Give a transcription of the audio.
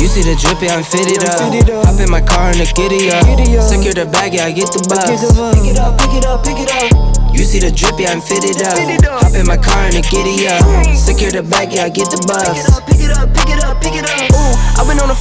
You see the drip, yeah, I'm fitted up. Hop in my car and the giddy up. Secure the bag, yeah, I get the bus. Pick it up, pick it up, pick it up. You see the drip, yeah, I'm fitted up. Hop in my car and the giddy up. Secure the bag, yeah, I get the bus. Pick it up, pick it up, pick it up, pick it up. Ooh, I've been on the